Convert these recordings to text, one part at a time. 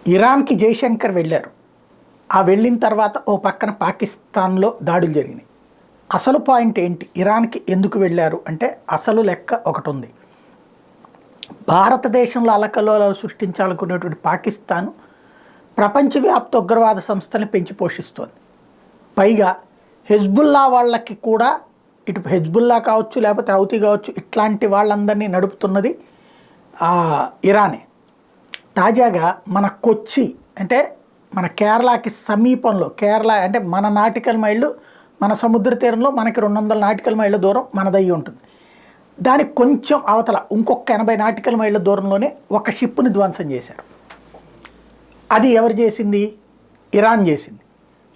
ఇరాన్కి జయశంకర్ వెళ్ళారు. ఆ వెళ్ళిన తర్వాత ఓ పక్కన పాకిస్తాన్లో దాడులు జరిగినాయి. అసలు పాయింట్ ఏంటి, ఇరాన్కి ఎందుకు వెళ్ళారు అంటే అసలు లెక్క ఒకటి ఉంది. భారతదేశంలో అలకల్లోలాలు సృష్టించాలనుకునేటువంటి పాకిస్తాన్ ప్రపంచవ్యాప్త ఉగ్రవాద సంస్థల్ని పెంచి పోషిస్తోంది. పైగా హెజ్బుల్లా వాళ్ళకి కూడా, ఇటు హెజ్బుల్లా కావచ్చు లేకపోతే హౌతీ కావచ్చు, ఇట్లాంటి వాళ్ళందరినీ నడుపుతున్నది ఇరానే. తాజాగా మన కొచ్చి అంటే మన కేరళకి సమీపంలో, కేరళ అంటే మన నాటికల్ మైళ్ళు, మన సముద్ర తీరంలో మనకి 200 నాటికల్ మైళ్ళ దూరం మనదయ్యి ఉంటుంది. దానికి కొంచెం అవతల ఇంకొక 80 నాటికల్ మైళ్ళ దూరంలోనే ఒక షిప్ని ధ్వంసం చేశారు. అది ఎవరు చేసింది? ఇరాన్ చేసింది.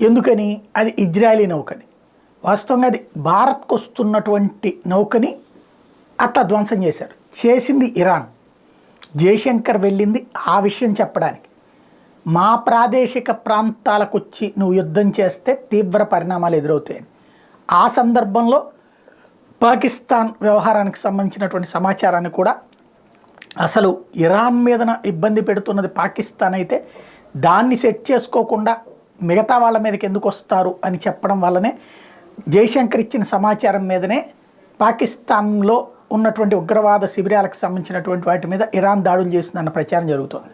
ఎందుకని? అది ఇజ్రాయలీ నౌకని. వాస్తవంగా అది భారత్కు వస్తున్నటువంటి నౌకని అట్లా ధ్వంసం చేశారు. చేసింది ఇరాన్. జయశంకర్ వెళ్ళింది ఆ విషయం చెప్పడానికి. మా ప్రాదేశిక ప్రాంతాలకు వచ్చి నువ్వు యుద్ధం చేస్తే తీవ్ర పరిణామాలు ఎదురవుతాయని. ఆ సందర్భంలో పాకిస్తాన్ వ్యవహారానికి సంబంధించినటువంటి సమాచారాన్ని కూడా, అసలు ఇరాన్ మీదన ఇబ్బంది పెడుతున్నది పాకిస్తాన్ అయితే దాన్ని సెట్ చేసుకోకుండా మిగతా వాళ్ళ మీదకి ఎందుకు వస్తారు అని చెప్పడం వల్లనే జయశంకర్ ఇచ్చిన సమాచారం మీదనే పాకిస్తాన్లో ఉన్నటువంటి ఉగ్రవాద శిబిరాలకు సంబంధించినటువంటి వాటి మీద ఇరాన్ దాడులు చేస్తుందన్న ప్రచారం జరుగుతోంది.